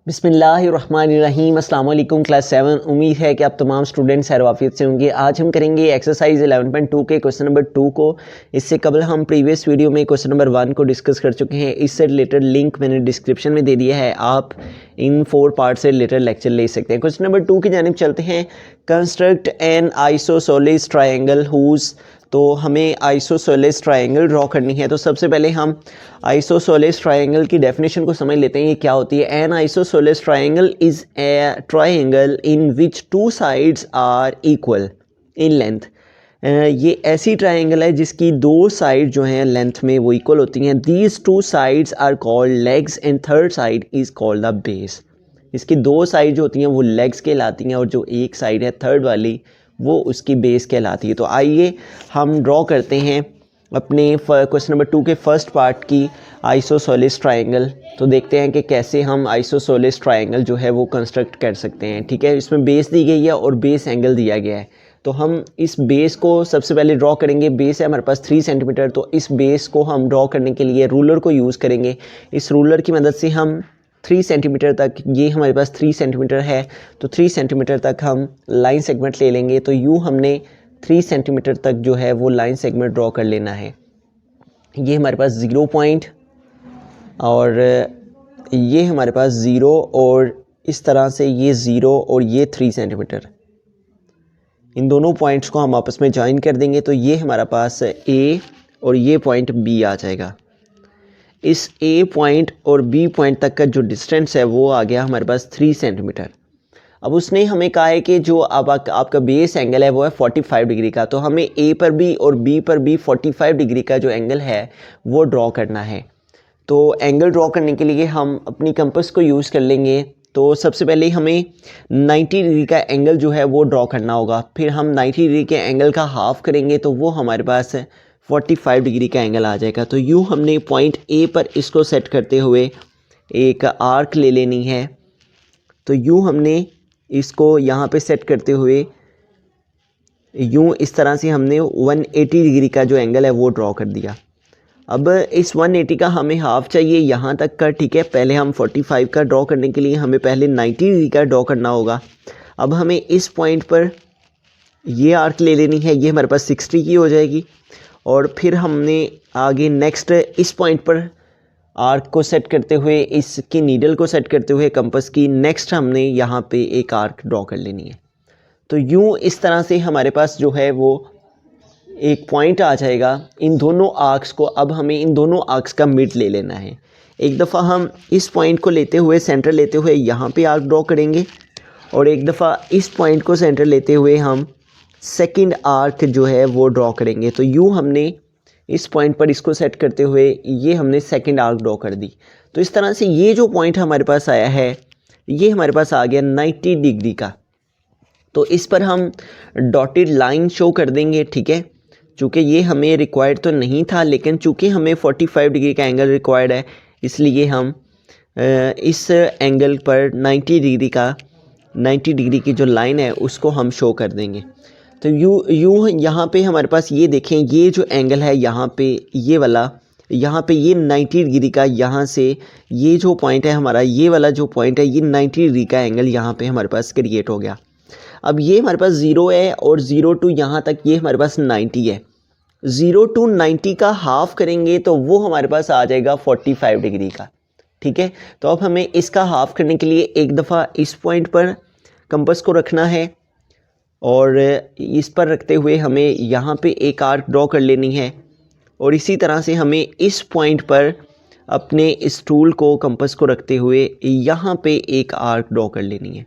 बिस्मिल्लाहिर्रहमानिर्रहीम। अस्सलाम वालेकुम क्लास 7। उम्मीद है कि आप तमाम स्टूडेंट्स खैर-ओ-आफियत से होंगे। आज हम करेंगे एक्सरसाइज 11.2 के क्वेश्चन नंबर 2 को। इससे कबल हम प्रीवियस वीडियो में क्वेश्चन नंबर 1 को डिस्कस कर चुके हैं। इससे रिलेटेड लिंक मैंने डिस्क्रिप्शन में दे दिया है, आप इन 4 पार्ट से रिलेटेड लेक्चर ले सकते हैं। क्वेश्चन नंबर 2 की जानिब चलते हैं। Construct an isosceles triangle whose, तो हमें आइसोसेलेस ट्रायंगल ड्रॉ करनी है। तो सबसे पहले हम आइसोसेलेस ट्रायंगल की डेफिनेशन को समझ लेते हैं, ये क्या होती है। An isosceles triangle is a triangle in which 2 sides are equal in length. ये ऐसी ट्रायंगल है जिसकी 2 साइड जो हैं लेंथ में वो इक्वल होती हैं। These 2 sides are called legs and third side is called the base. इसकी 2 साइड जो होती हैं वो लेग्स कहलाती हैं और जो एक साइड है थर्ड वाली वो उसकी बेस कहलाती है। तो आइए हम ड्रॉ करते हैं अपने क्वेश्चन नंबर 2 के फर्स्ट पार्ट की आइसोसेलेस ट्रायंगल। तो देखते हैं कि कैसे हम आइसोसेलेस ट्रायंगल जो है वो कंस्ट्रक्ट कर सकते हैं। ठीक है, इसमें बेस दी गई है और बेस एंगल दिया गया है। तो हम इस बेस को सबसे पहले ड्रॉ करेंगे। बेस है हमारे पास 3 सेंटीमीटर, तो इस बेस को हम ड्रॉ करने के लिए रूलर को यूज़ करेंगे। इस रूलर की मदद से हम 3 सेंटीमीटर तक, ये हमारे पास 3 सेंटीमीटर है, तो 3 सेंटीमीटर तक हम लाइन सेगमेंट ले लेंगे। तो यूँ हमने 3 सेंटीमीटर तक जो है वो लाइन सेगमेंट ड्रॉ कर लेना है। ये हमारे पास 0 पॉइंट और ये हमारे पास 0 और इस तरह से ये 0 और ये 3 सेंटीमीटर, इन दोनों पॉइंट्स को हम आपस में ज्वाइन कर देंगे। तो ये हमारा पास ए और ये पॉइंट बी आ जाएगा। इस ए पॉइंट और बी पॉइंट तक का जो डिस्टेंस है वो आ गया हमारे पास 3 सेंटीमीटर। अब उसने हमें कहा है कि जो अब आपका बेस एंगल है वो है 45 डिग्री का। तो हमें ए पर भी और बी पर भी 45 डिग्री का जो एंगल है वो ड्रॉ करना है। तो एंगल ड्रॉ करने के लिए हम अपनी कंपास को यूज़ कर लेंगे। तो सबसे पहले हमें 90 डिग्री का एंगल जो है वो ड्रॉ करना होगा। फिर हम 90 डिग्री के एंगल का हाफ़ करेंगे तो वो हमारे पास 45 डिग्री का एंगल आ जाएगा। तो यूँ हमने पॉइंट ए पर इसको सेट करते हुए एक आर्क ले लेनी है। तो यूँ हमने इसको यहाँ पे सेट करते हुए यूँ इस तरह से हमने 180 डिग्री का जो एंगल है वो ड्रॉ कर दिया। अब इस 180 का हमें हाफ़ चाहिए यहाँ तक का। ठीक है, पहले हम 45 का ड्रॉ करने के लिए हमें पहले 90 डिग्री का ड्रॉ करना होगा। अब हमें इस पॉइंट पर ये आर्क ले लेनी है, ये हमारे पास 60 की हो जाएगी। और फिर हमने आगे नेक्स्ट इस पॉइंट पर आर्क को सेट करते हुए, इसकी नीडल को सेट करते हुए कंपास की, नेक्स्ट हमने यहाँ पे एक आर्क ड्रॉ कर लेनी है। तो यूँ इस तरह से हमारे पास जो है वो एक पॉइंट आ जाएगा। इन दोनों आर्क्स को, अब हमें इन दोनों आर्क्स का मिड ले लेना है। एक दफ़ा हम इस पॉइंट को लेते हुए, सेंटर लेते हुए यहाँ पे आर्क ड्रॉ करेंगे और एक दफ़ा इस पॉइंट को सेंटर लेते हुए हम सेकंड आर्क जो है वो ड्रॉ करेंगे। तो यूँ हमने इस पॉइंट पर इसको सेट करते हुए ये हमने सेकंड आर्क ड्रॉ कर दी। तो इस तरह से ये जो पॉइंट हमारे पास आया है ये हमारे पास आ गया 90 डिग्री का। तो इस पर हम डॉटेड लाइन शो कर देंगे। ठीक है, चूँकि ये हमें रिक्वायर्ड तो नहीं था, लेकिन चूँकि हमें 45 डिग्री का एंगल रिक्वायर्ड है इसलिए हम इस एंगल पर 90 डिग्री की जो लाइन है उसको हम शो कर देंगे। तो यूँ यहाँ पे हमारे पास ये देखें, ये जो एंगल है यहाँ पे ये वाला, यहाँ पे ये 90 डिग्री का, यहाँ से ये जो पॉइंट है हमारा, ये वाला जो पॉइंट है ये 90 डिग्री का एंगल यहाँ पे हमारे पास क्रिएट हो गया। अब ये हमारे पास 0 है और 0 टू यहाँ तक ये हमारे पास 90 है। 0 टू 90 का हाफ़ करेंगे तो वो हमारे पास आ जाएगा 45 डिग्री का। ठीक है, तो अब हमें इसका हाफ़ करने के लिए एक दफ़ा इस पॉइंट पर कंपास को रखना है और इस पर रखते हुए हमें यहाँ पे एक आर्क ड्रॉ कर लेनी है और इसी तरह से हमें इस पॉइंट पर अपने इस टूल को, कंपास को रखते हुए यहाँ पे एक आर्क ड्रॉ कर लेनी है।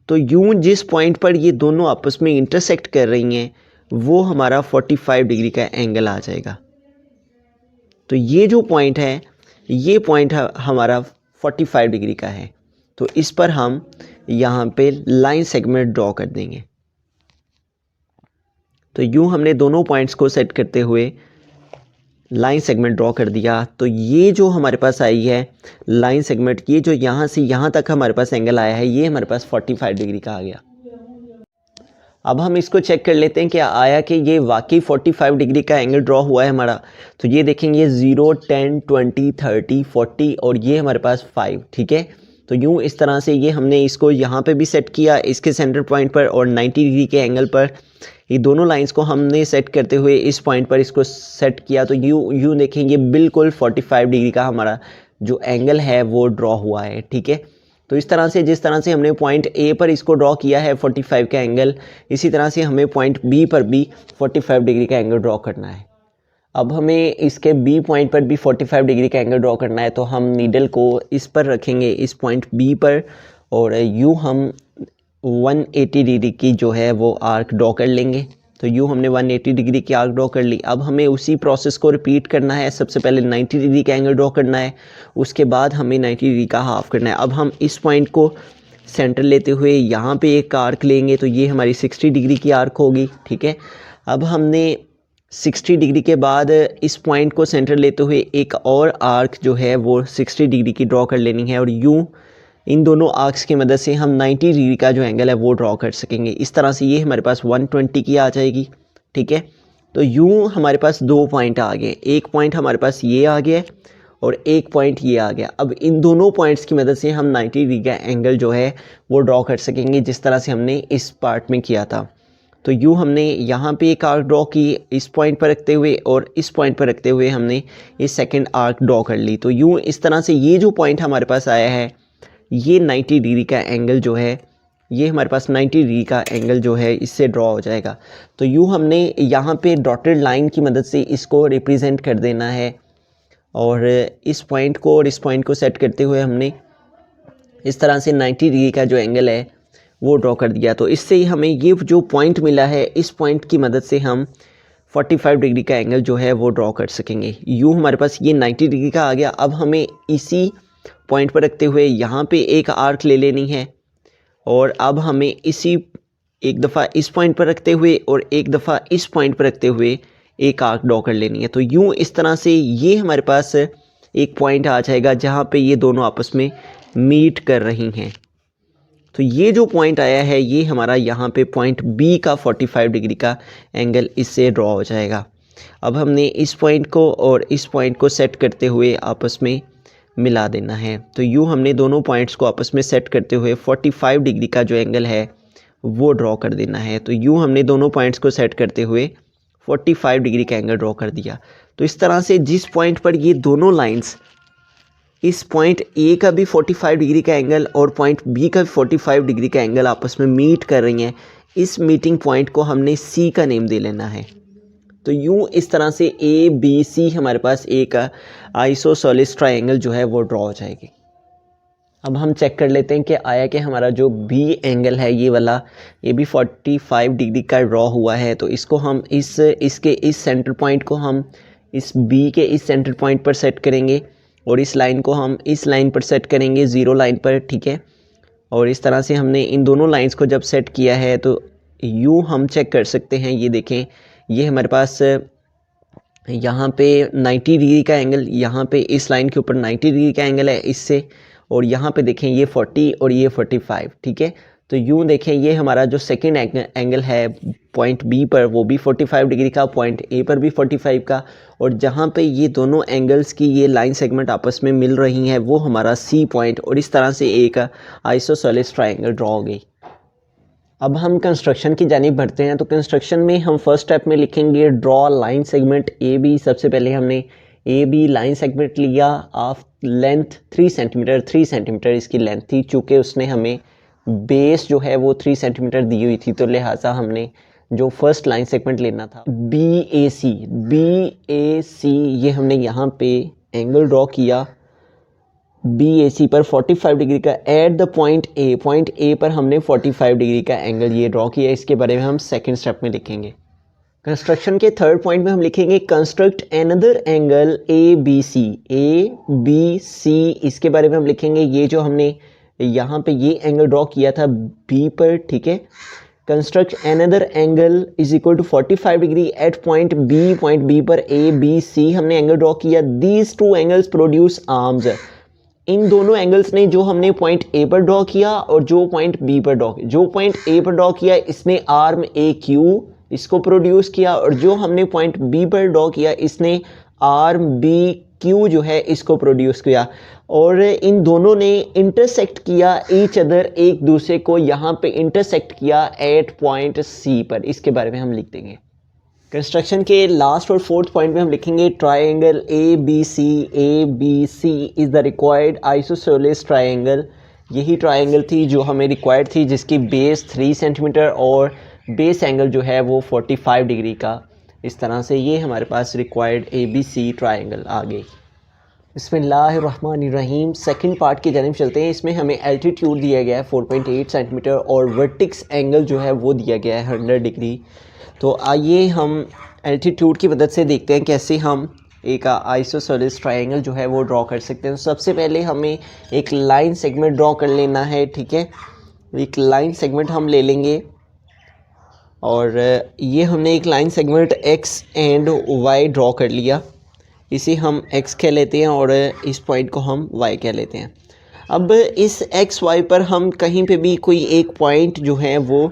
तो यूँ जिस पॉइंट पर ये दोनों आपस में इंटरसेक्ट कर रही हैं वो हमारा 45 डिग्री का एंगल आ जाएगा। तो ये जो पॉइंट है ये पॉइंट हमारा 45 डिग्री का है। तो इस पर हम यहाँ पे लाइन सेगमेंट ड्रॉ कर देंगे। तो यूँ हमने दोनों पॉइंट्स को सेट करते हुए लाइन सेगमेंट ड्रॉ कर दिया। तो ये जो हमारे पास आई है लाइन सेगमेंट, ये जो यहाँ से यहाँ तक हमारे पास एंगल आया है ये हमारे पास 45 डिग्री का आ गया। अब हम इसको चेक कर लेते हैं कि आया कि ये वाकई 45 डिग्री का एंगल ड्रॉ हुआ है हमारा। तो ये देखेंगे 0, 10, 20, 30, 40 और ये हमारे पास 5, ठीक है। तो यूँ इस तरह से ये हमने इसको यहाँ पे भी सेट किया इसके सेंटर पॉइंट पर और 90 डिग्री के एंगल पर। ये दोनों लाइंस को हमने सेट करते हुए इस पॉइंट पर इसको सेट किया। तो यूँ देखेंगे बिल्कुल 45 डिग्री का हमारा जो एंगल है वो ड्रॉ हुआ है, ठीक है। तो इस तरह से जिस तरह से हमने पॉइंट ए पर इसको ड्रॉ किया है 45 का एंगल, इसी तरह से हमें पॉइंट बी पर भी 45 डिग्री का एंगल ड्रॉ करना है। अब हमें इसके बी पॉइंट पर भी 45 डिग्री का एंगल ड्रॉ करना है। तो हम नीडल को इस पर रखेंगे, इस पॉइंट बी पर, और यूँ हम 180 डिग्री की जो है वो आर्क ड्रॉ कर लेंगे। तो यूँ हमने 180 डिग्री की आर्क ड्रॉ कर ली। अब हमें उसी प्रोसेस को रिपीट करना है। सबसे पहले 90 डिग्री का एंगल ड्रॉ करना है, उसके बाद हमें 90 डिग्री का हाफ करना है। अब हम इस पॉइंट को सेंटर लेते हुए यहाँ पे एक आर्क लेंगे, तो ये हमारी 60 डिग्री की आर्क होगी, ठीक है। अब हमने 60 डिग्री के बाद इस पॉइंट को सेंटर लेते हुए एक और आर्क जो है वो 60 डिग्री की ड्रॉ कर लेनी है, और यूँ इन दोनों आर्क्स की मदद से हम 90 डिग्री का जो एंगल है वो ड्रॉ कर सकेंगे। इस तरह से ये हमारे पास 120 की आ जाएगी, ठीक है। तो यूँ हमारे पास दो पॉइंट आ गए, एक पॉइंट हमारे पास ये आ गया और एक पॉइंट ये आ गया। अब इन दोनों पॉइंट्स की मदद से हम 90 डिग्री का एंगल जो है वो ड्रॉ कर सकेंगे, जिस तरह से हमने इस पार्ट में किया था। तो यूँ हमने यहाँ पे एक आर्क ड्रॉ की इस पॉइंट पर रखते हुए, और इस पॉइंट पर रखते हुए हमने इस सेकंड आर्क ड्रॉ कर ली। तो यूँ इस तरह से ये जो पॉइंट हमारे पास आया है, ये 90 डिग्री का एंगल जो है, ये हमारे पास 90 डिग्री का एंगल जो है इससे ड्रॉ हो जाएगा। तो यूँ हमने यहाँ पे डॉटेड लाइन की मदद से इसको रिप्रेजेंट कर देना है, और इस पॉइंट को और इस पॉइंट को सेट करते हुए हमने इस तरह से 90 डिग्री का जो एंगल है वो ड्रॉ कर दिया। तो इससे ही हमें ये जो पॉइंट मिला है, इस पॉइंट की मदद से हम 45 डिग्री का एंगल जो है वो ड्रॉ कर सकेंगे। यूँ हमारे पास ये 90 डिग्री का आ गया। अब हमें इसी पॉइंट पर रखते हुए यहाँ पे एक आर्क ले लेनी है, और अब हमें इसी एक दफ़ा इस पॉइंट पर रखते हुए और एक दफ़ा इस पॉइंट पर रखते हुए एक आर्क ड्रॉ कर लेनी है। तो यूँ इस तरह से ये हमारे पास एक पॉइंट आ जाएगा जहाँ पे ये दोनों आपस में मीट कर रही हैं। तो ये जो पॉइंट आया है ये हमारा यहाँ पे पॉइंट बी का 45 डिग्री का एंगल इससे ड्रॉ हो जाएगा। अब हमने इस पॉइंट को और इस पॉइंट को सेट करते हुए आपस में मिला देना है। तो यूँ हमने दोनों पॉइंट्स को आपस में सेट करते हुए 45 डिग्री का जो एंगल है वो ड्रॉ कर देना है। तो यूँ हमने दोनों पॉइंट्स को सेट करते हुए 45 डिग्री का एंगल ड्रॉ कर दिया। तो इस तरह से जिस पॉइंट पर ये दोनों लाइंस, इस पॉइंट ए का भी 45 डिग्री का एंगल और पॉइंट बी का भी 45 डिग्री का एंगल आपस में मीट कर रही हैं, इस मीटिंग पॉइंट को हमने सी का नेम दे लेना है। तो यूँ इस तरह से ए बी सी हमारे पास एक आइसोसेलेस ट्रायंगल जो है वो ड्रॉ हो जाएगी। अब हम चेक कर लेते हैं कि आया कि हमारा जो बी एंगल है ये वाला, ये भी 45 डिग्री का ड्रॉ हुआ है। तो इसको हम इसके इस सेंटर पॉइंट को हम इस बी के इस सेंटर पॉइंट पर सेट करेंगे, और इस लाइन को हम इस लाइन पर सेट करेंगे, ज़ीरो लाइन पर, ठीक है। और इस तरह से हमने इन दोनों लाइंस को जब सेट किया है तो यूँ हम चेक कर सकते हैं, ये देखें ये हमारे पास यहाँ पे 90 डिग्री का एंगल, यहाँ पे इस लाइन के ऊपर 90 डिग्री का एंगल है इससे, और यहाँ पे देखें ये 40 और ये 45, ठीक है। तो यूँ देखें ये हमारा जो सेकंड एंगल है पॉइंट बी पर वो भी 45 डिग्री का, पॉइंट ए पर भी 45 का, और जहाँ पे ये दोनों एंगल्स की ये लाइन सेगमेंट आपस में मिल रही हैं वो हमारा सी पॉइंट, और इस तरह से एक आइसोसेलेस ट्रायंगल ड्रॉ हो गई। अब हम कंस्ट्रक्शन की जानिब बढ़ते हैं। तो कंस्ट्रक्शन में हम फर्स्ट स्टेप में लिखेंगे draw line segment A B. सबसे पहले हमने ए बी लाइन सेगमेंट लिया ऑफ लेंथ 3 सेंटीमीटर, 3 सेंटीमीटर इसकी लेंथ थी। चूँकि उसने हमें बेस जो है वो 3 सेंटीमीटर दी हुई थी, तो लिहाजा हमने जो फर्स्ट लाइन सेगमेंट लेना था बी ए सी, ये हमने यहाँ पे एंगल ड्रॉ किया बी ए सी पर 45 डिग्री का एट द पॉइंट ए पर हमने 45 डिग्री का एंगल ये ड्रॉ किया। इसके बारे में हम सेकंड स्टेप में लिखेंगे। कंस्ट्रक्शन के थर्ड पॉइंट में हम लिखेंगे construct another angle A B C. इसके बारे में हम लिखेंगे ये जो हमने यहाँ पे ये एंगल ड्रॉ किया था बी पर, ठीक है। Construct another angle is equal to 45 degree at point B पर ए बी सी हमने एंगल ड्रॉ किया। These two angles produce arms. इन दोनों एंगल्स ने जो हमने पॉइंट ए पर ड्रॉ किया और जो पॉइंट बी पर ड्रॉ किया, जो पॉइंट ए पर ड्रॉ किया इसने आर्म ए क्यू इसको प्रोड्यूस किया, और जो हमने पॉइंट बी पर ड्रॉ किया इसने आर्म बी क्यू जो है इसको प्रोड्यूस किया, और इन दोनों ने इंटरसेक्ट किया ईच अदर, एक दूसरे को यहाँ पे इंटरसेक्ट किया एट पॉइंट सी पर। इसके बारे में हम लिख देंगे। कंस्ट्रक्शन के लास्ट और फोर्थ पॉइंट में हम लिखेंगे triangle A B C is the required isosceles triangle. यही ट्राइंगल थी जो हमें रिक्वायर्ड थी, जिसकी बेस 3 सेंटीमीटर और बेस एंगल जो है वो 45 डिग्री का। इस तरह से ये हमारे पास रिक्वायर्ड ABC ट्राइंगल आ गई। बिस्मिल्लाहिर्रहमानिर्रहीम। सेकंड पार्ट की जानिब चलते हैं। इसमें हमें एल्टीट्यूड दिया गया है 4.8 सेंटीमीटर और वर्टिक्स एंगल जो है वो दिया गया है 100 डिग्री। तो आइए हम एल्टीट्यूड की मदद से देखते हैं कैसे हम एक आइसोसेलेस ट्राइंगल जो है वो ड्रॉ कर सकते हैं। तो सबसे पहले हमें एक लाइन सेगमेंट ड्रॉ कर लेना है, ठीक है। एक लाइन सेगमेंट हम ले लेंगे और ये हमने एक line segment X and Y draw कर लिया। इसे हम एक्स कह लेते हैं और इस पॉइंट को हम वाई कह लेते हैं। अब इस एक्स वाई पर हम कहीं पे भी कोई एक पॉइंट जो है वो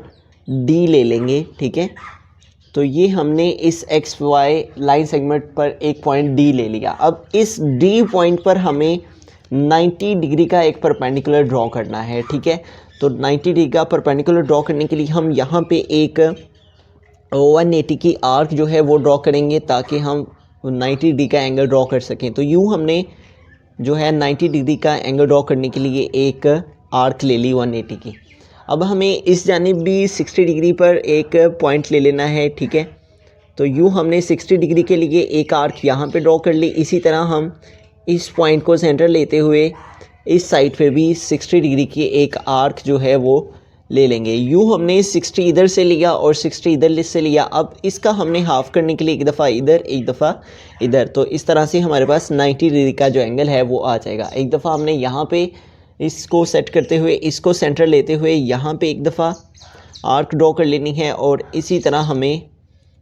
डी ले लेंगे, ठीक है। तो ये हमने इस एक्स वाई लाइन सेगमेंट पर एक पॉइंट डी ले लिया। अब इस डी पॉइंट पर हमें 90 डिग्री का एक परपेंडिकुलर ड्रॉ करना है, ठीक है। तो 90 डिग्री का परपेंडिकुलर ड्रॉ करने के लिए हम यहाँ पे एक 180 की आर्क जो है वो ड्रॉ करेंगे ताकि हम 90 डिग्री का एंगल ड्रॉ कर सकें। तो यूँ हमने जो है 90 डिग्री का एंगल ड्रॉ करने के लिए एक आर्क ले ली 180 की। अब हमें इस जानिब भी 60 डिग्री पर एक पॉइंट ले लेना है, ठीक है। तो यूँ हमने 60 डिग्री के लिए एक आर्क यहाँ पे ड्रॉ कर ली। इसी तरह हम इस पॉइंट को सेंटर लेते हुए इस साइड पे भी 60 डिग्री की एक आर्क जो है वो ले लेंगे। यूँ हमने 60 इधर से लिया और 60 इधर से लिया। अब इसका हमने हाफ़ करने के लिए एक दफ़ा इधर एक दफ़ा इधर, तो इस तरह से हमारे पास 90 डिग्री का जो एंगल है वो आ जाएगा। एक दफ़ा हमने यहाँ पे इसको सेट करते हुए इसको सेंटर लेते हुए यहाँ पे एक दफ़ा आर्क ड्रॉ कर लेनी है, और इसी तरह हमें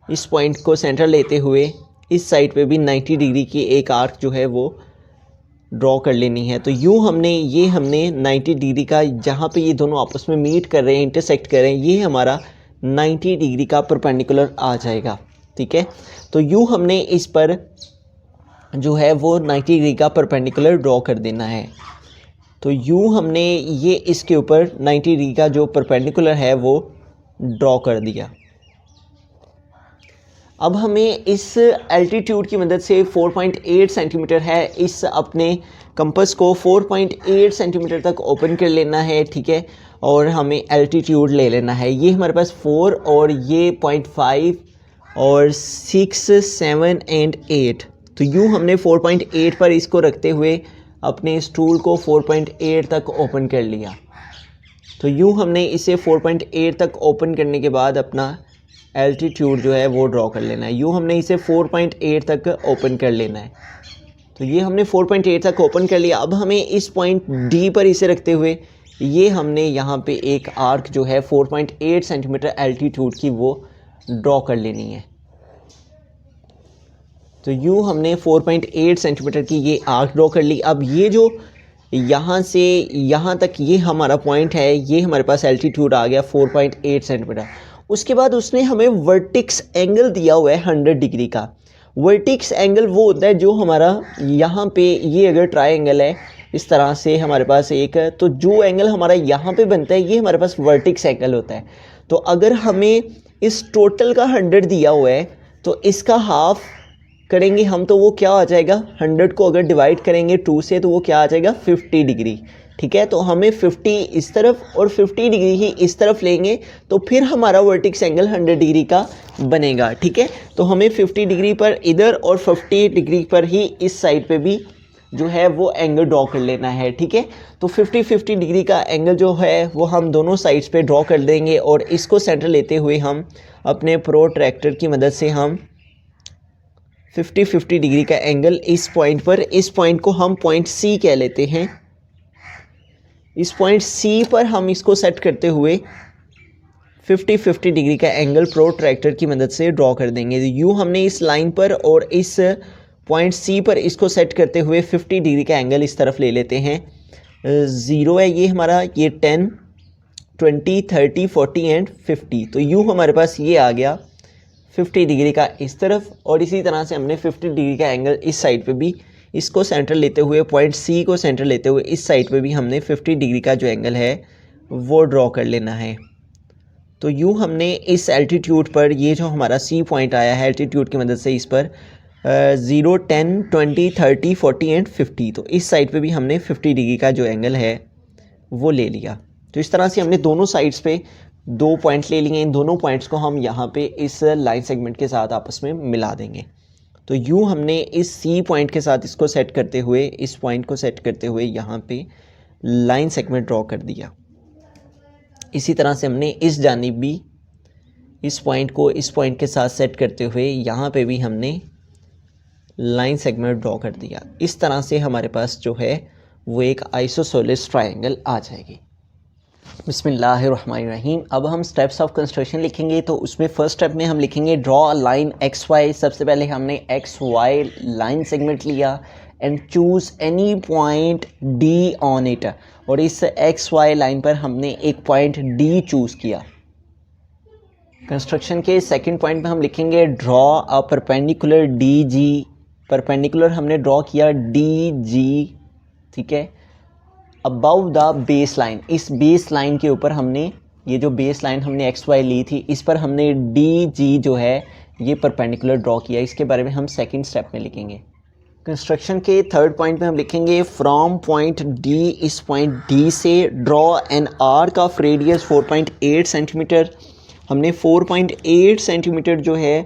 इस पॉइंट को सेंटर लेते हुए इस साइड पे भी 90 डिग्री की एक आर्क जो है वो ड्रॉ कर लेनी है। तो यूँ हमने 90 डिग्री का, जहाँ पे ये दोनों आपस में मीट कर रहे हैं, इंटरसेक्ट कर रहे हैं, ये हमारा 90 डिग्री का परपेंडिकुलर आ जाएगा, ठीक है। तो यूँ हमने इस पर जो है वो 90 डिग्री का परपेंडिकुलर ड्रॉ कर देना है। तो यूँ हमने ये इसके ऊपर 90 डिग्री का जो परपेंडिकुलर है वो ड्रॉ कर दिया। अब हमें इस एल्टीट्यूड की मदद से 4.8 सेंटीमीटर है, इस अपने कंपास को 4.8 सेंटीमीटर तक ओपन कर लेना है, ठीक है। और हमें एल्टीट्यूड ले लेना है। ये हमारे पास 4 और ये 0.5 और 6, 7 एंड 8। तो यूँ हमने 4.8 पर इसको रखते हुए अपने इस टूल को 4.8 तक ओपन कर लिया। तो यूँ हमने इसे 4.8 तक ओपन करने के बाद अपना एल्टीट्यूड जो है वो ड्रॉ कर लेना है। यूँ हमने इसे 4.8 तक ओपन कर लेना है। तो ये हमने 4.8 तक ओपन कर लिया। अब हमें इस पॉइंट डी पर इसे रखते हुए ये हमने यहाँ पे एक आर्क जो है 4.8 सेंटीमीटर एल्टीट्यूड की वो ड्रॉ कर लेनी है। तो यूँ हमने 4.8 सेंटीमीटर की ये आर्क ड्रॉ कर ली। अब ये जो यहाँ से यहाँ तक ये हमारा पॉइंट है, ये हमारे पास एल्टीट्यूड आ गया 4.8 सेंटीमीटर। उसके बाद उसने हमें वर्टिक्स एंगल दिया हुआ है 100 डिग्री का। वर्टिक्स एंगल वो होता है जो हमारा यहाँ पे, ये अगर ट्रायंगल है इस तरह से हमारे पास एक, तो जो एंगल हमारा यहाँ पे बनता है ये हमारे पास वर्टिक्स एंगल होता है। तो अगर हमें इस टोटल का 100 दिया हुआ है तो इसका हाफ करेंगे हम, तो वो क्या आ जाएगा, 100 को अगर डिवाइड करेंगे 2 से तो वो क्या आ जाएगा 50 डिग्री, ठीक है। तो हमें 50 इस तरफ और 50 डिग्री ही इस तरफ लेंगे तो फिर हमारा वर्टिक्स एंगल 100 डिग्री का बनेगा, ठीक है। तो हमें 50 डिग्री पर इधर और 50 डिग्री पर ही इस साइड पे भी जो है वो एंगल ड्रॉ कर लेना है, ठीक है। तो 50 डिग्री का एंगल जो है वो हम दोनों साइड्स पे ड्रॉ कर देंगे और इसको सेंटर लेते हुए हम अपने प्रोट्रैक्टर की मदद से हम 50 डिग्री का एंगल इस पॉइंट पर, इस पॉइंट को हम पॉइंट सी कह लेते हैं। इस पॉइंट सी पर हम इसको सेट करते हुए 50 डिग्री का एंगल प्रोट्रैक्टर की मदद से ड्रॉ कर देंगे। यूँ हमने इस लाइन पर और इस पॉइंट सी पर इसको सेट करते हुए 50 डिग्री का एंगल इस तरफ ले लेते हैं। 0 है ये हमारा, ये 10, 20, 30, 40 एंड 50। तो यूँ हमारे पास ये आ गया 50 डिग्री का इस तरफ, और इसी तरह से हमने 50 डिग्री का एंगल इस साइड पे भी इसको सेंटर लेते हुए, पॉइंट सी को सेंटर लेते हुए इस साइड पे भी हमने 50 डिग्री का जो एंगल है वो ड्रॉ कर लेना है। तो यूँ हमने इस एल्टीट्यूड पर ये जो हमारा सी पॉइंट आया है एल्टीट्यूड की मदद से इस पर 0, 10, 20, 30, 40 एंड 50, तो इस साइड पे भी हमने 50 डिग्री का जो एंगल है वो ले लिया। तो इस तरह से हमने दोनों साइड्स पे 2 पॉइंट ले लिए। इन दोनों पॉइंट्स को हम यहाँ पे इस लाइन सेगमेंट के साथ आपस में मिला देंगे। तो यूँ हमने इस सी पॉइंट के साथ इसको सेट करते हुए, इस पॉइंट को सेट करते हुए यहाँ पे लाइन सेगमेंट ड्रॉ कर दिया। इसी तरह से हमने इस जानिब भी इस पॉइंट को इस पॉइंट के साथ सेट करते हुए यहाँ पे भी हमने लाइन सेगमेंट ड्रॉ कर दिया। इस तरह से हमारे पास जो है वो एक आइसोसेलेस ट्रायंगल आ जाएगी। बिस्मिल्लाहिर्रहमानिर्रहीम। अब हम स्टेप्स ऑफ कंस्ट्रक्शन लिखेंगे। तो उसमें फर्स्ट स्टेप में हम लिखेंगे draw a line X Y. सबसे पहले हमने एक्स वाई लाइन सेगमेंट लिया and choose any point D on it, और इस एक्स वाई लाइन पर हमने एक पॉइंट डी चूज़ किया। कंस्ट्रक्शन के सेकंड पॉइंट में हम लिखेंगे draw a perpendicular D G. Perpendicular हमने ड्रॉ किया डी जी, ठीक है, अबव द बेस लाइन। इस बेस लाइन के ऊपर हमने, ये जो बेस लाइन हमने एक्स वाई ली थी, इस पर हमने डी जी जो है ये परपेंडिकुलर ड्रॉ किया। इसके बारे में हम सेकंड स्टेप में लिखेंगे। कंस्ट्रक्शन के थर्ड पॉइंट में हम लिखेंगे फ्रॉम पॉइंट डी, इस पॉइंट डी से draw an arc of radius 4.8 centimetre. हमने 4.8 सेंटीमीटर जो है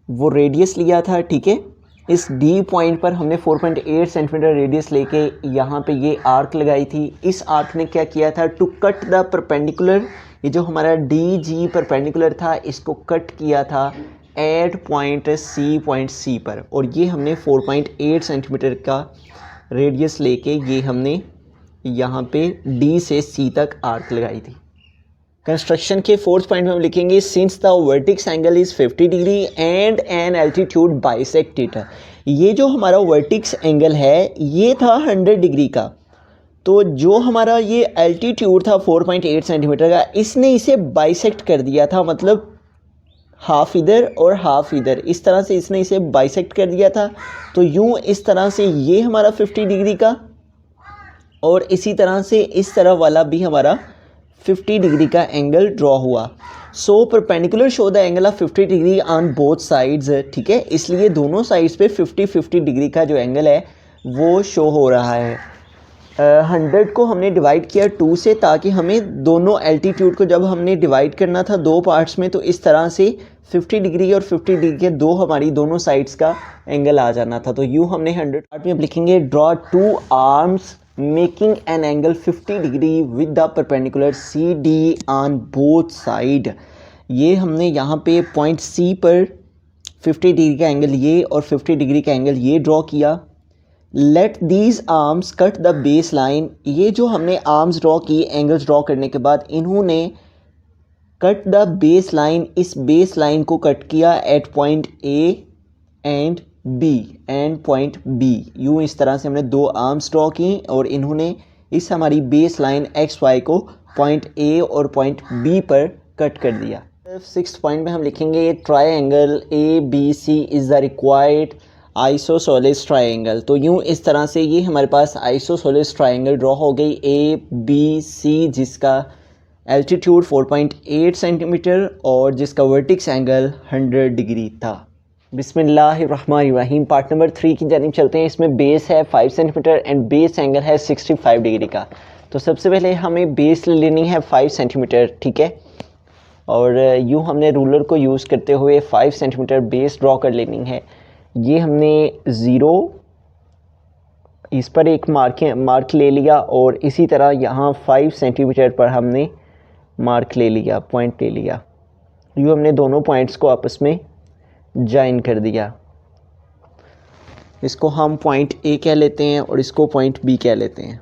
वो रेडियस लिया था, ठीक है। इस डी पॉइंट पर हमने 4.8 सेंटीमीटर रेडियस लेके यहाँ पे ये आर्क लगाई थी। इस आर्क ने क्या किया था, टू कट द परपेंडिकुलर, ये जो हमारा डी जी परपेंडिकुलर था इसको कट किया था एट पॉइंट सी पर, और ये हमने 4.8 सेंटीमीटर का रेडियस लेके ये हमने यहाँ पे डी से सी तक आर्क लगाई थी। कंस्ट्रक्शन के फोर्थ पॉइंट में हम लिखेंगे since the vertices angle is 50 degree and an altitude bisect it. ये जो हमारा वर्टिक्स एंगल है ये था 100 डिग्री का, तो जो हमारा ये एल्टीट्यूड था 4.8 सेंटीमीटर का, इसने इसे बाइसेक्ट कर दिया था, मतलब हाफ इधर और हाफ इधर, इस तरह से इसने इसे बाइसेक्ट कर दिया था। तो यूँ इस तरह से ये हमारा 50 डिग्री का, और इसी तरह से इस तरह वाला भी हमारा 50 डिग्री का एंगल ड्रॉ हुआ। So perpendicular show the angle of 50 degree on both sides, ठीक है। इसलिए दोनों साइड्स पे 50 डिग्री का जो एंगल है वो शो हो रहा है। 100 को हमने डिवाइड किया 2 से, ताकि हमें दोनों एल्टीट्यूड को जब हमने डिवाइड करना था 2 पार्ट्स में, तो इस तरह से 50 डिग्री और 50 डिग्री के हमारी दोनों साइड्स का एंगल आ जाना था। तो यूँ हमने 100 पार्ट में लिखेंगे draw 2 arms making an angle 50 degree with the perpendicular C D on both side. ये हमने यहाँ पे पॉइंट सी पर 50 डिग्री का एंगल ये और 50 डिग्री का एंगल ये ड्रॉ किया। Let these arms cut the base line. ये जो हमने आर्म्स ड्रॉ की एंगल्स ड्रॉ करने के बाद, इन्होंने कट द बेस लाइन, इस बेस लाइन को कट किया at point A and B and point B. यूँ इस तरह से हमने 2 आर्म्स ड्रॉ की और इन्होंने इस हमारी बेस लाइन एक्स वाई को पॉइंट ए और पॉइंट बी पर कट कर दिया। 6th पॉइंट में हम लिखेंगे triangle A B C is the required isosceles triangle. तो यूँ इस तरह से ये हमारे पास आइसोसेलेस ट्रायंगल ड्रॉ हो गई ए बी सी, जिसका एल्टीट्यूड 4.8 सेंटीमीटर और जिसका वर्टिक्स एंगल 100 डिग्री था। बिस्मिल्लाहिर्रहमानिर्रहीम। पार्ट नंबर 3 की जानिब चलते हैं। इसमें बेस है 5 सेंटीमीटर एंड बेस एंगल है 65 डिग्री का। तो सबसे पहले हमें बेस लेनी है 5 सेंटीमीटर, ठीक है, और यूँ हमने रूलर को यूज़ करते हुए 5 सेंटीमीटर बेस ड्रॉ कर लेनी है। ये हमने 0 इस पर एक मार्क ले लिया और इसी तरह यहाँ 5 सेंटीमीटर पर हमने मार्क ले लिया, पॉइंट ले लिया। यूँ हमने दोनों पॉइंट्स को आपस में ज्वाइन कर दिया। इसको हम पॉइंट ए कह लेते हैं और इसको पॉइंट बी कह लेते हैं,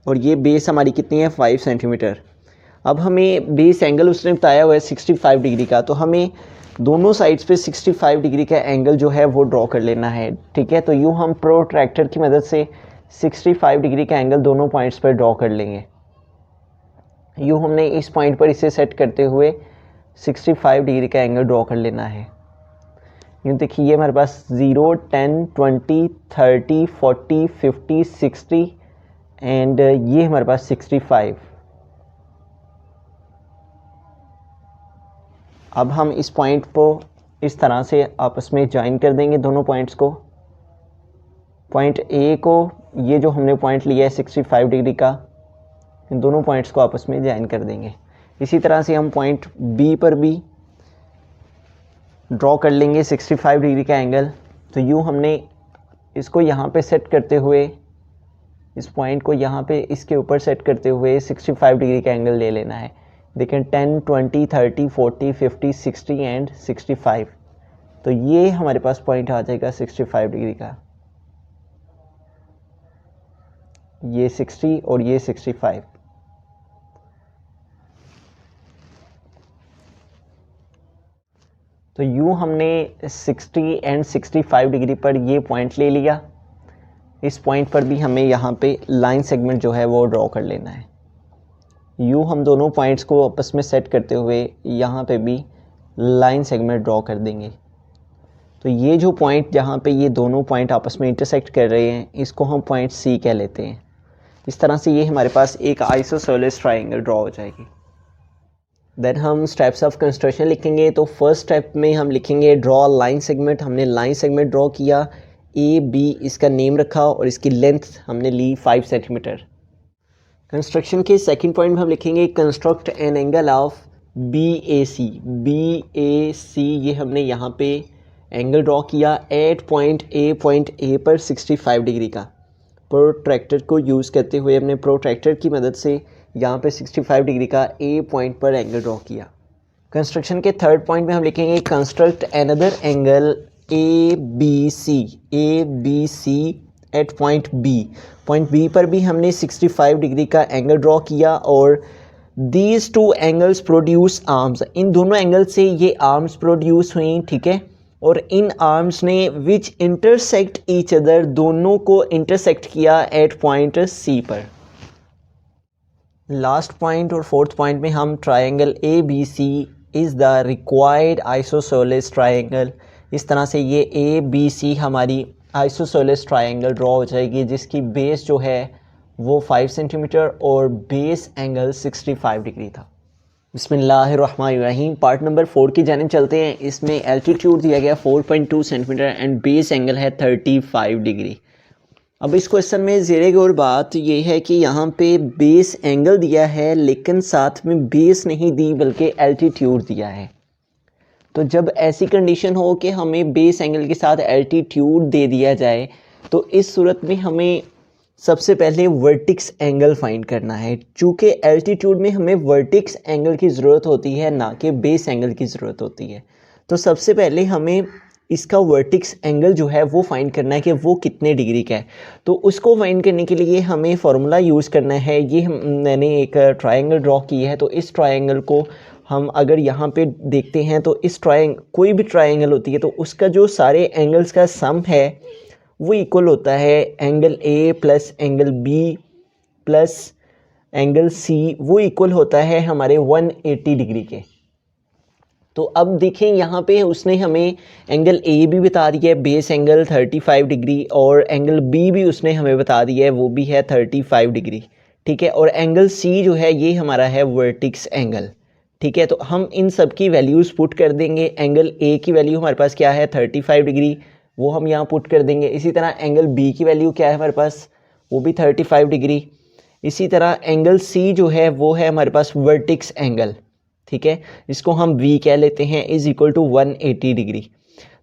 और ये बेस हमारी कितनी है 5 सेंटीमीटर। अब हमें बेस एंगल उसने बताया हुआ है 65 डिग्री का, तो हमें दोनों साइड्स पे 65 डिग्री का एंगल जो है वो ड्रॉ कर लेना है, ठीक है। तो यूँ हम प्रोट्रैक्टर की मदद से 65 डिग्री का एंगल दोनों पॉइंट्स पर ड्रॉ कर लेंगे। यूँ हमने इस पॉइंट पर इसे सेट करते हुए 65 डिग्री का एंगल ड्रॉ कर लेना है। यूँ देखिए ये हमारे पास 0, 10, 20, 30, 40, 50, 60 एंड ये हमारे पास 65। अब हम इस पॉइंट को इस तरह से आपस में ज्वाइन कर देंगे दोनों पॉइंट्स को। पॉइंट ए को, ये जो हमने पॉइंट लिया है 65 डिग्री का, इन दोनों पॉइंट्स को आपस में ज्वाइन कर देंगे। इसी तरह से हम पॉइंट बी पर भी ड्रॉ कर लेंगे 65 डिग्री का एंगल। तो यूँ हमने इसको यहाँ पे सेट करते हुए, इस पॉइंट को यहाँ पे इसके ऊपर सेट करते हुए 65 डिग्री का एंगल ले लेना है। देखें 10, 20, 30, 40, 50, 60 एंड 65। तो ये हमारे पास पॉइंट आ जाएगा 65 डिग्री का, ये 60 और ये 65। तो यूँ हमने 60 एंड 65 डिग्री पर ये पॉइंट ले लिया। इस पॉइंट पर भी हमें यहाँ पे लाइन सेगमेंट जो है वो ड्रॉ कर लेना है। यूँ हम दोनों पॉइंट्स को आपस में सेट करते हुए यहाँ पे भी लाइन सेगमेंट ड्रॉ कर देंगे। तो ये जो पॉइंट जहाँ पे ये दोनों पॉइंट आपस में इंटरसेक्ट कर रहे हैं, इसको हम पॉइंट सी कह लेते हैं। इस तरह से ये हमारे पास एक आइसोसेलेस ट्राइंगल ड्रॉ हो जाएगी। देन हम स्टेप्स ऑफ कंस्ट्रक्शन लिखेंगे। तो फर्स्ट स्टेप में हम लिखेंगे ड्रॉ लाइन सेगमेंट। हमने लाइन सेगमेंट ड्रॉ किया, ए बी इसका नेम रखा और इसकी लेंथ हमने ली 5 सेंटीमीटर। कंस्ट्रक्शन के सेकंड पॉइंट में हम लिखेंगे construct an angle of B A C. B A C ये हमने यहाँ पे एंगल ड्रॉ किया एट पॉइंट ए पर 65 डिग्री का। प्रोट्रैक्टर को यूज़ करते हुए हमने प्रोट्रैक्टर की मदद से यहाँ पे 65 डिग्री का ए पॉइंट पर एंगल ड्रॉ किया। कंस्ट्रक्शन के थर्ड पॉइंट में हम लिखेंगे construct another angle A B C. A B C at point B. Point B पर भी हमने 65 डिग्री का एंगल ड्रॉ किया और these two angles produce arms. इन दोनों एंगल से ये आर्म्स प्रोड्यूस हुई, ठीक है। और इन आर्म्स ने विच इंटरसेक्ट ईच अदर, दोनों को इंटरसेक्ट किया एट पॉइंट सी पर। लास्ट पॉइंट और फोर्थ पॉइंट में हम triangle A B C is the required isosceles triangle. इस तरह से ये ए बी सी हमारी आइसोसेलेस ट्राइंगल ड्रॉ हो जाएगी, जिसकी बेस जो है वो 5 सेंटीमीटर और बेस एंगल 65 डिग्री था। बिस्मिल्लाहिर्रहमानिर्रहीम। पार्ट नंबर 4 की जानिब चलते हैं। इसमें एल्टीट्यूड दिया गया 4.2 सेंटीमीटर एंड बेस एंगल है 35 डिग्री। अब इस क्वेश्चन में ज़ेरे गौर बात ये है कि यहाँ पे बेस एंगल दिया है लेकिन साथ में बेस नहीं दी बल्कि एल्टीट्यूड दिया है। तो जब ऐसी कंडीशन हो कि हमें बेस एंगल के साथ एल्टीट्यूड दे दिया जाए तो इस सूरत में हमें सबसे पहले वर्टिक्स एंगल फाइंड करना है। चूँकि एल्टीट्यूड में हमें वर्टिक्स एंगल की ज़रूरत होती है ना कि बेस एंगल की ज़रूरत होती है। तो सबसे पहले हमें इसका वर्टिक्स एंगल जो है वो फाइंड करना है कि वो कितने डिग्री का है। तो उसको फाइंड करने के लिए हमें फार्मूला यूज़ करना है। ये मैंने एक ट्रायंगल ड्रॉ की है। तो इस ट्रायंगल को हम अगर यहाँ पे देखते हैं तो इस कोई भी ट्रायंगल होती है तो उसका जो सारे एंगल्स का सम है वो इक्वल होता है angle A plus angle B plus angle C, वो इक्वल होता है हमारे 180 डिग्री के। तो अब देखें यहाँ पे उसने हमें एंगल ए भी बता दिया है बेस एंगल 35 डिग्री और एंगल बी भी उसने हमें बता दिया है वो भी है 35 डिग्री, ठीक है। और एंगल सी जो है ये हमारा है वर्टिक्स एंगल, ठीक है। तो हम इन सब की वैल्यूज़ पुट कर देंगे। एंगल ए की वैल्यू हमारे पास क्या है 35 डिग्री, वो हम यहाँ पुट कर देंगे। इसी तरह एंगल बी की वैल्यू क्या है हमारे पास, वो भी 35 डिग्री। इसी तरह एंगल सी जो है वो है हमारे पास वर्टिक्स एंगल, ठीक है। इसको हम V कह लेते हैं, इज़ इक्वल टू 180 डिग्री।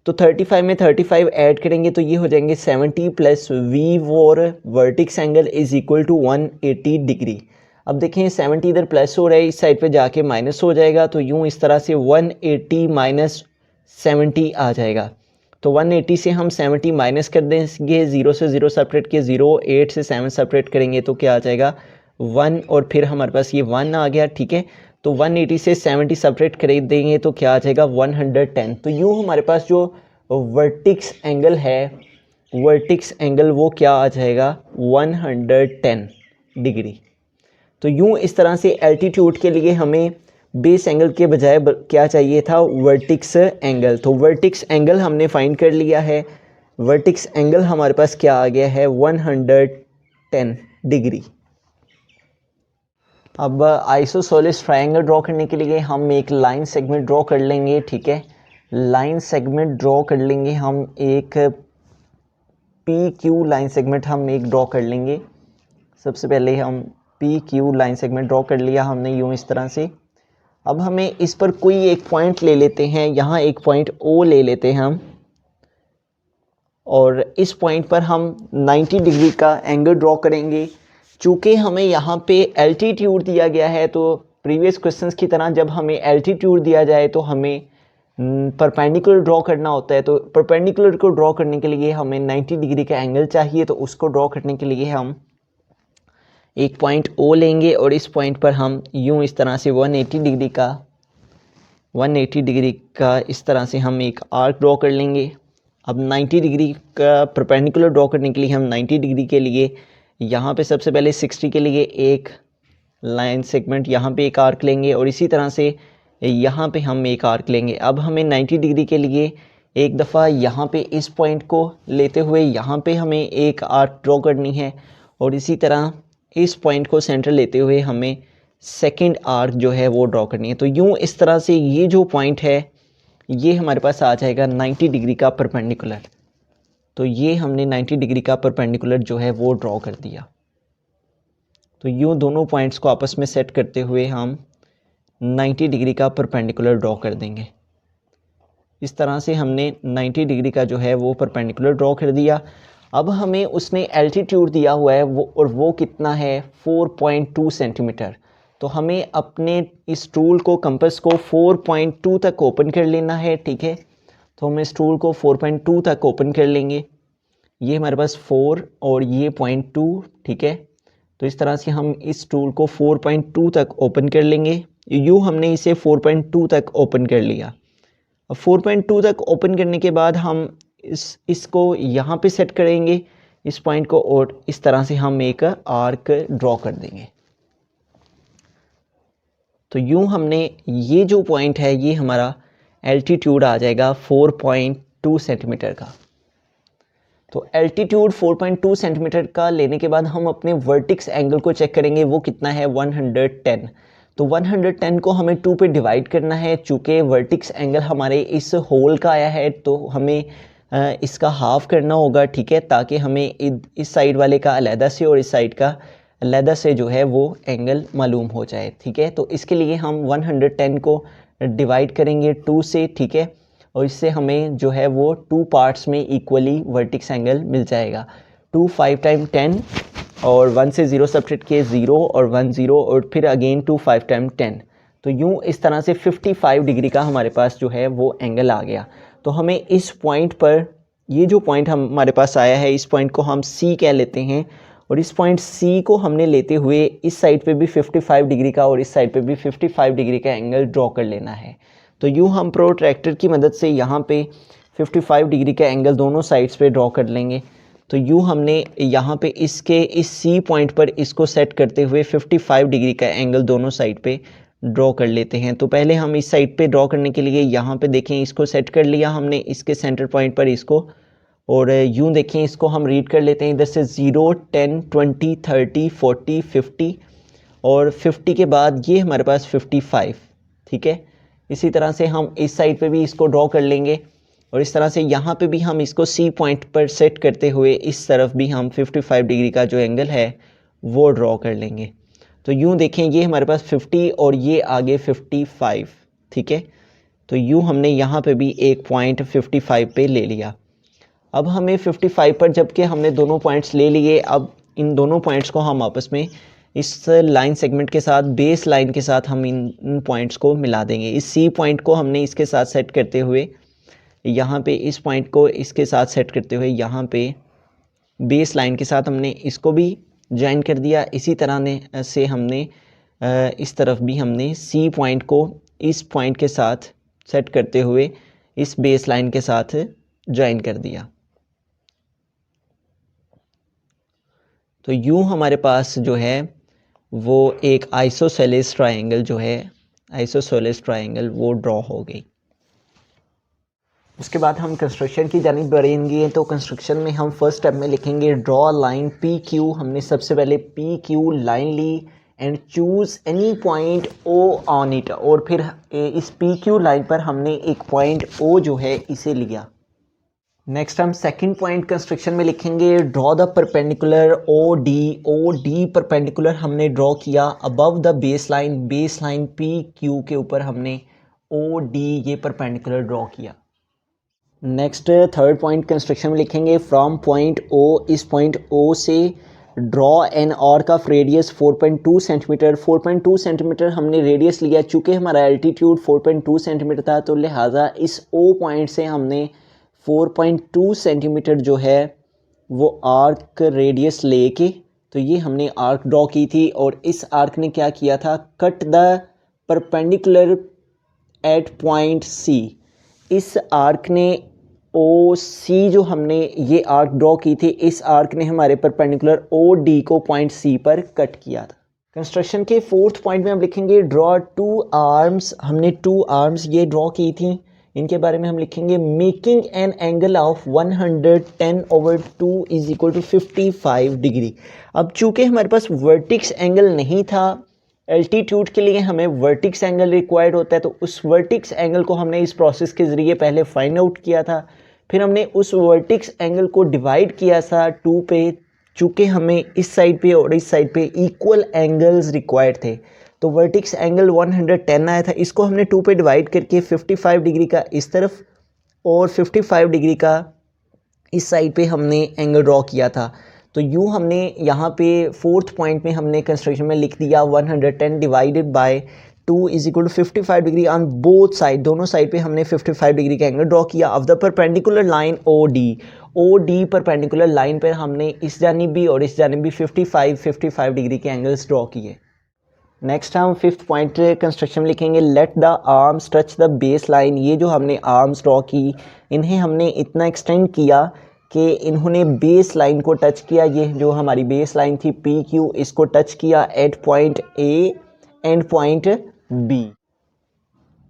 तो 35 में 35 ऐड करेंगे तो ये हो जाएंगे 70 प्लस V और vertex angle is equal to 180 degree. अब देखें 70 इधर प्लस हो रहा है, इस साइड पे जाके माइनस हो जाएगा। तो यूँ इस तरह से 180 माइनस 70 आ जाएगा। तो 180 से हम 70 माइनस कर देंगे, 0 से 0 सेपरेट किए, 0, 8 से 7 सेपरेट करेंगे तो क्या आ जाएगा 1 और फिर हमारे पास ये 1 आ गया, ठीक है। तो 180 से 70 सेपरेट कर देंगे तो क्या आ जाएगा 110। तो यूँ हमारे पास जो वर्टिक्स एंगल है, वर्टिक्स एंगल वो क्या आ जाएगा 110 डिग्री। तो यूँ इस तरह से एल्टीट्यूड के लिए हमें बेस एंगल के बजाय क्या चाहिए था, वर्टिक्स एंगल। तो वर्टिक्स एंगल हमने फाइंड कर लिया है। वर्टिक्स एंगल हमारे पास क्या आ गया है 110 डिग्री। अब आइसोसेलेस ट्रायंगल ड्रॉ करने के लिए हम एक लाइन सेगमेंट ड्रॉ कर लेंगे, ठीक है। लाइन सेगमेंट ड्रॉ कर लेंगे हम, एक पी क्यू लाइन सेगमेंट हम एक ड्रॉ कर लेंगे। सबसे पहले हम P Q line segment draw कर लिया हमने यूँ इस तरह से। अब हमें इस पर कोई एक पॉइंट ले लेते हैं, यहाँ एक पॉइंट ओ ले लेते हैं हम, और इस पॉइंट पर हम 90 डिग्री का एंगल ड्रॉ करेंगे। चूँकि हमें यहाँ पे एल्टीट्यूड दिया गया है, तो प्रीवियस क्वेश्चंस की तरह जब हमें एल्टीट्यूड दिया जाए तो हमें परपेंडिकुलर ड्रॉ करना होता है। तो परपेंडिकुलर को ड्रॉ करने के लिए हमें 90 डिग्री का एंगल चाहिए। तो उसको ड्रॉ करने के लिए हम एक पॉइंट ओ लेंगे और इस पॉइंट पर हम यूँ इस तरह से 180 डिग्री का इस तरह से हम एक आर्क ड्रॉ कर लेंगे। अब 90 डिग्री का परपेंडिकुलर ड्रॉ करने के लिए हम 90 डिग्री के लिए यहाँ पे सबसे पहले 60 के लिए एक लाइन सेगमेंट यहाँ पे एक आर्क लेंगे और इसी तरह से यहाँ पे हम एक आर्क लेंगे। अब हमें 90 डिग्री के लिए एक दफ़ा यहाँ पे इस पॉइंट को लेते हुए यहाँ पे हमें एक आर्क ड्रॉ करनी है और इसी तरह इस पॉइंट को सेंटर लेते हुए हमें सेकंड आर्क जो है वो ड्रॉ करनी है। तो यूँ इस तरह से ये जो पॉइंट है ये हमारे पास आ जाएगा 90 डिग्री का परपेंडिकुलर। तो ये हमने 90 डिग्री का परपेंडिकुलर जो है वो ड्रॉ कर दिया। तो यूँ दोनों पॉइंट्स को आपस में सेट करते हुए हम 90 डिग्री का परपेंडिकुलर ड्रॉ कर देंगे। इस तरह से हमने 90 डिग्री का जो है वो परपेंडिकुलर ड्रॉ कर दिया। अब हमें उसने एल्टीट्यूड दिया हुआ है वो कितना है 4.2 सेंटीमीटर। तो हमें अपने इस टूल को, कंपास को 4.2 तक ओपन कर लेना है, ठीक है। तो हम इस टूल को 4.2 तक ओपन कर लेंगे। ये हमारे पास 4 और ये 0.2, ठीक है। तो इस तरह से हम इस टूल को 4.2 तक ओपन कर लेंगे। यूँ हमने इसे 4.2 तक ओपन कर लिया। अब 4.2 तक ओपन करने के बाद हम इसको यहाँ पे सेट करेंगे इस पॉइंट को, और इस तरह से हम एक आर्क ड्रॉ कर देंगे। तो यूँ हमने ये जो पॉइंट है ये हमारा एल्टीट्यूड आ जाएगा 4.2 सेंटीमीटर का। तो एल्टीट्यूड 4.2 सेंटीमीटर का लेने के बाद हम अपने वर्टिक्स एंगल को चेक करेंगे, वो कितना है 110। तो 110 को हमें 2 पे डिवाइड करना है। चूँकि वर्टिक्स एंगल हमारे इस होल का आया है तो हमें इसका हाफ करना होगा, ठीक है, ताकि हमें इस साइड वाले का अलहदा से और इस साइड का अलहदा से जो है वो एंगल मालूम हो जाए, ठीक है। तो इसके लिए हम 110 को डिवाइड करेंगे 2 से, ठीक है, और इससे हमें जो है वो 2 पार्ट्स में इक्वली वर्टिक्स एंगल मिल जाएगा। 2 5 टाइम 10 और 1 से 0 सब्ट्रैक्ट किए 0 और 1 0 और फिर अगेन 2 5 टाइम 10। तो यूँ इस तरह से 55 डिग्री का हमारे पास जो है वो एंगल आ गया। तो हमें इस पॉइंट पर, ये जो पॉइंट हमारे पास आया है, इस पॉइंट को हम C कह लेते हैं और इस पॉइंट C को हमने लेते हुए इस साइड पे भी 55 डिग्री का और इस साइड पे भी 55 डिग्री का एंगल ड्रॉ कर लेना है। तो यूँ हम प्रोट्रैक्टर की मदद से यहाँ पे 55 डिग्री का एंगल दोनों साइड्स पे ड्रॉ कर लेंगे। तो यूँ हमने यहाँ पे इस C पॉइंट पर इसको सेट करते हुए 55 डिग्री का एंगल दोनों साइड पे ड्रॉ कर लेते हैं। तो पहले हम इस साइड पे ड्रॉ करने के लिए यहाँ पे देखें इसको सेट कर लिया हमने इसके सेंटर पॉइंट पर इसको, और यूँ देखें इसको हम रीड कर लेते हैं इधर से 0 10 20 30 40 50 और 50 के बाद ये हमारे पास 55, ठीक है। इसी तरह से हम इस साइड पे भी इसको ड्रॉ कर लेंगे और इस तरह से यहाँ पे भी हम इसको C पॉइंट पर सेट करते हुए इस तरफ भी हम 55 डिग्री का जो एंगल है वो ड्रॉ कर लेंगे। तो यूँ देखें ये हमारे पास 50 और ये आगे 55, ठीक है। तो यूँ हमने यहाँ पे भी एक पॉइंट 55 पे ले लिया। अब हमें 55 पर जबकि हमने दोनों पॉइंट्स ले लिए, अब इन दोनों पॉइंट्स को हम आपस में इस लाइन सेगमेंट के साथ, बेस लाइन के साथ हम इन पॉइंट्स को मिला देंगे। इस C पॉइंट को हमने इसके साथ सेट करते हुए यहाँ पे, इस पॉइंट को इसके साथ सेट करते हुए यहाँ पे बेस लाइन के साथ हमने इसको भी ज्वाइन कर दिया। इसी तरह से हमने इस तरफ भी हमने सी पॉइंट को इस पॉइंट के साथ सेट करते हुए इस बेस लाइन के साथ ज्वाइन कर दिया। तो यूं हमारे पास जो है वो एक आइसोसेलेस ट्रायंगल जो है आइसोसेलेस ट्रायंगल वो ड्रॉ हो गई। उसके बाद हम कंस्ट्रक्शन की जानिब बढ़ेंगे। तो कंस्ट्रक्शन में हम फर्स्ट स्टेप में लिखेंगे ड्रॉ लाइन पी क्यू। हमने सबसे पहले पी क्यू लाइन ली and choose any point O on it, और फिर इस पी क्यू लाइन पर हमने एक पॉइंट ओ जो है इसे लिया। नेक्स्ट हम सेकंड पॉइंट कंस्ट्रक्शन में लिखेंगे draw the perpendicular O D perpendicular हमने ड्रॉ किया above the base line P Q के ऊपर हमने ओ डी ये परपेंडिकुलर ड्रॉ किया। नेक्स्ट थर्ड पॉइंट कंस्ट्रक्शन में लिखेंगे फ्रॉम पॉइंट ओ, इस पॉइंट ओ से draw an arc of radius 4.2 centimetre. 4.2 centimetre हमने रेडियस लिया, चूँकि हमारा एल्टीट्यूड 4.2 सेंटीमीटर था तो लिहाजा इस ओ पॉइंट से हमने 4.2 सेंटीमीटर जो है वो आर्क रेडियस लेके तो ये हमने आर्क ड्रॉ की थी। और इस आर्क ने क्या किया था, cut the perpendicular at point C. इस आर्क ने ओ सी जो हमने ये आर्क ड्रॉ की थी, इस आर्क ने हमारे परपेंडिकुलर ओ डी को पॉइंट सी पर कट किया था। कंस्ट्रक्शन के फोर्थ पॉइंट में हम लिखेंगे ड्रॉ टू आर्म्स। हमने टू आर्म्स ये ड्रॉ की थी, इनके बारे में हम लिखेंगे making an angle of 110/2 is equal to 55 degree. अब चूँकि हमारे पास वर्टिक्स एंगल नहीं था, एल्टीट्यूड के लिए हमें वर्टिक्स एंगल रिक्वायर्ड होता है, तो उस वर्टिक्स एंगल को हमने इस प्रोसेस के ज़रिए पहले फाइंड आउट किया था। फिर हमने उस वर्टिक्स एंगल को डिवाइड किया था 2 पे, चूँकि हमें इस साइड पे और इस साइड पे इक्वल एंगल्स रिक्वायर्ड थे तो वर्टिक्स एंगल 110 आया था। इसको हमने 2 पे डिवाइड करके 55 डिग्री का इस तरफ और 55 डिग्री का इस साइड पे हमने एंगल ड्रॉ किया था। तो यूँ हमने यहाँ पे फोर्थ पॉइंट में हमने कंस्ट्रक्शन में लिख दिया 110 divided by 2 is equal to 55 degree on both side. दोनों साइड पे हमने 55 डिग्री का एंगल ड्रॉ किया of the perpendicular line O D perpendicular line पर हमने इस जानिब भी और इस जानिब भी 55 डिग्री के एंगल्स ड्रॉ किए। नेक्स्ट हम फिफ्थ पॉइंट कंस्ट्रक्शन में लिखेंगे let the arms touch the base line. ये जो हमने आर्म्स ड्रॉ की, इन्हें हमने इतना एक्सटेंड किया कि इन्होंने बेस लाइन को टच किया। ये जो हमारी बेस लाइन थी पी क्यू, इसको टच किया at point A and point B.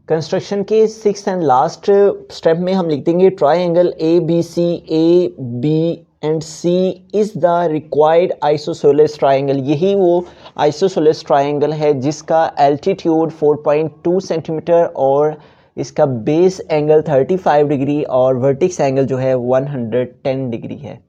Construction के सिक्स्थ एंड लास्ट स्टेप में हम लिख देंगे triangle A B and C is the required isosceles triangle. यही वो आइसोसेलेस ट्रायंगल है जिसका एल्टीट्यूड 4.2 सेंटीमीटर और इसका बेस एंगल 35 डिग्री और वर्टिक्स एंगल जो है 110 डिग्री है।